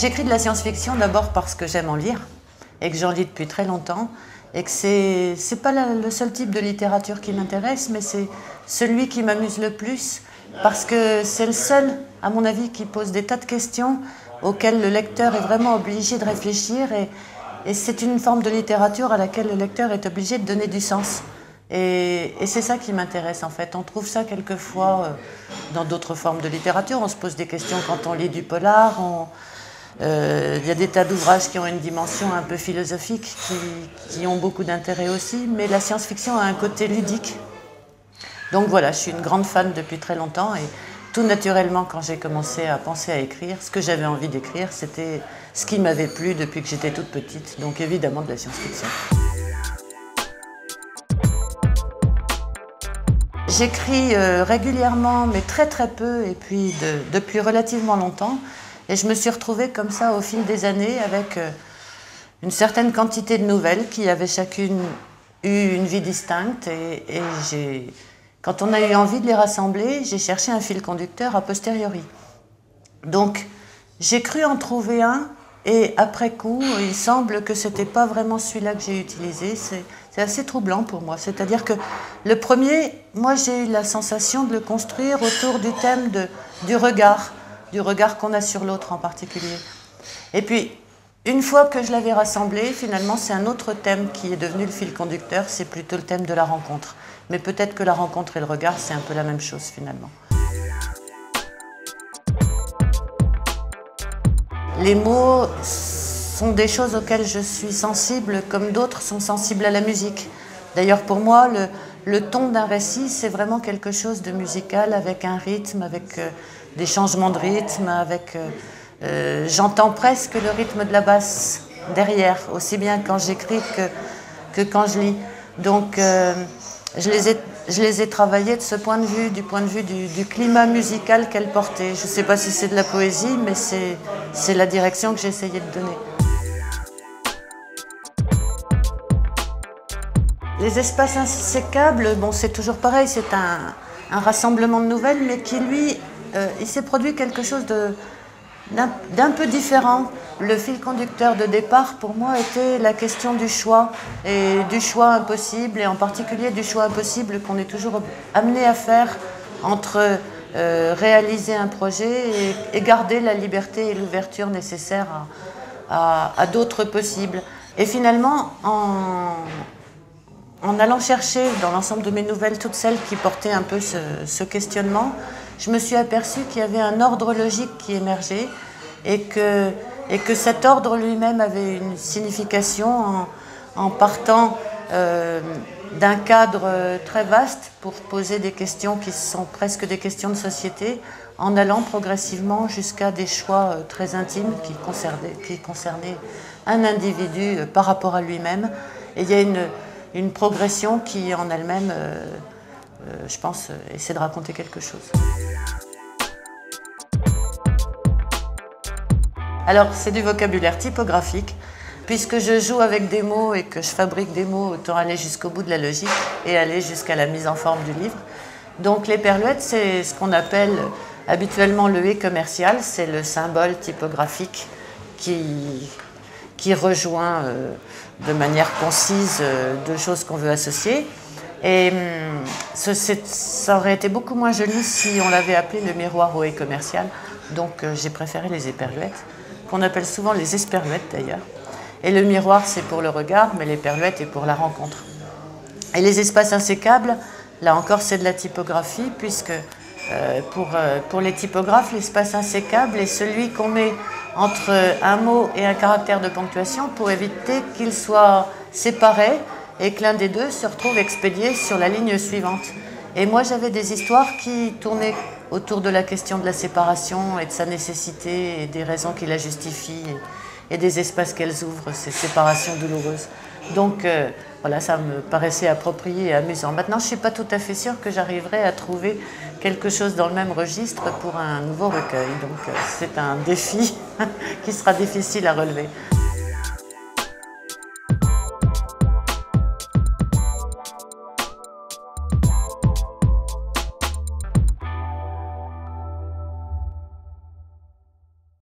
J'écris de la science-fiction d'abord parce que j'aime en lire et que j'en lis depuis très longtemps et que c'est pas le seul type de littérature qui m'intéresse, mais c'est celui qui m'amuse le plus parce que c'est le seul, à mon avis, qui pose des tas de questions auxquelles le lecteur est vraiment obligé de réfléchir et c'est une forme de littérature à laquelle le lecteur est obligé de donner du sens. Et c'est ça qui m'intéresse en fait. On trouve ça quelquefois dans d'autres formes de littérature. On se pose des questions quand on lit du polar. Il y a des tas d'ouvrages qui ont une dimension un peu philosophique, qui ont beaucoup d'intérêt aussi. Mais la science-fiction a un côté ludique. Donc voilà, je suis une grande fan depuis très longtemps. Et tout naturellement, quand j'ai commencé à penser à écrire, ce que j'avais envie d'écrire, c'était ce qui m'avait plu depuis que j'étais toute petite. Donc évidemment de la science-fiction. J'écris régulièrement, mais très très peu, et puis depuis relativement longtemps. Et je me suis retrouvée comme ça au fil des années avec une certaine quantité de nouvelles qui avaient chacune eu une vie distincte. Quand on a eu envie de les rassembler, j'ai cherché un fil conducteur a posteriori. Donc j'ai cru en trouver un, et après coup, il semble que ce n'était pas vraiment celui-là que j'ai utilisé. C'est assez troublant pour moi. C'est-à-dire que le premier, moi j'ai eu la sensation de le construire autour du thème du regard qu'on a sur l'autre en particulier. Et puis, une fois que je l'avais rassemblé, finalement c'est un autre thème qui est devenu le fil conducteur, c'est plutôt le thème de la rencontre. Mais peut-être que la rencontre et le regard, c'est un peu la même chose finalement. Les mots sont des choses auxquelles je suis sensible, comme d'autres sont sensibles à la musique. D'ailleurs, pour moi, le ton d'un récit, c'est vraiment quelque chose de musical, avec un rythme, avec des changements de rythme, j'entends presque le rythme de la basse derrière, aussi bien quand j'écris que quand je lis. Donc, je les ai travaillés de ce point de vue, du point de vue du climat musical qu'elle portait. Je ne sais pas si c'est de la poésie, mais c'est la direction que j'ai essayé de donner. Les espaces insécables, bon, c'est toujours pareil, c'est un rassemblement de nouvelles, mais qui, lui, il s'est produit quelque chose d'un peu différent. Le fil conducteur de départ, pour moi, était la question du choix, et du choix impossible, et en particulier du choix impossible qu'on est toujours amené à faire entre réaliser un projet et garder la liberté et l'ouverture nécessaires à d'autres possibles. Et finalement, en allant chercher dans l'ensemble de mes nouvelles toutes celles qui portaient un peu ce questionnement, je me suis aperçue qu'il y avait un ordre logique qui émergeait et que cet ordre lui-même avait une signification en partant d'un cadre très vaste pour poser des questions qui sont presque des questions de société, en allant progressivement jusqu'à des choix très intimes qui concernaient un individu par rapport à lui-même. Et il y a une progression qui, en elle-même, je pense, essaie de raconter quelque chose. Alors, c'est du vocabulaire typographique. Puisque je joue avec des mots et que je fabrique des mots, autant aller jusqu'au bout de la logique et aller jusqu'à la mise en forme du livre. Donc, l'éperluette, c'est ce qu'on appelle habituellement le « et » commercial. C'est le symbole typographique qui rejoint de manière concise deux choses qu'on veut associer. Et ça aurait été beaucoup moins joli si on l'avait appelé le miroir au « et » commercial. Donc j'ai préféré les éperluettes, qu'on appelle souvent les esperluettes d'ailleurs. Et le miroir, c'est pour le regard, mais l'éperluette est pour la rencontre. Et les espaces insécables, là encore, c'est de la typographie, puisque pour les typographes, l'espace insécable est celui qu'on met entre un mot et un caractère de ponctuation pour éviter qu'ils soient séparés et que l'un des deux se retrouve expédié sur la ligne suivante. Et moi, j'avais des histoires qui tournaient autour de la question de la séparation et de sa nécessité et des raisons qui la justifient et des espaces qu'elles ouvrent, ces séparations douloureuses. Donc voilà, ça me paraissait approprié et amusant. Maintenant, je ne suis pas tout à fait sûre que j'arriverai à trouver quelque chose dans le même registre pour un nouveau recueil. Donc c'est un défi qui sera difficile à relever.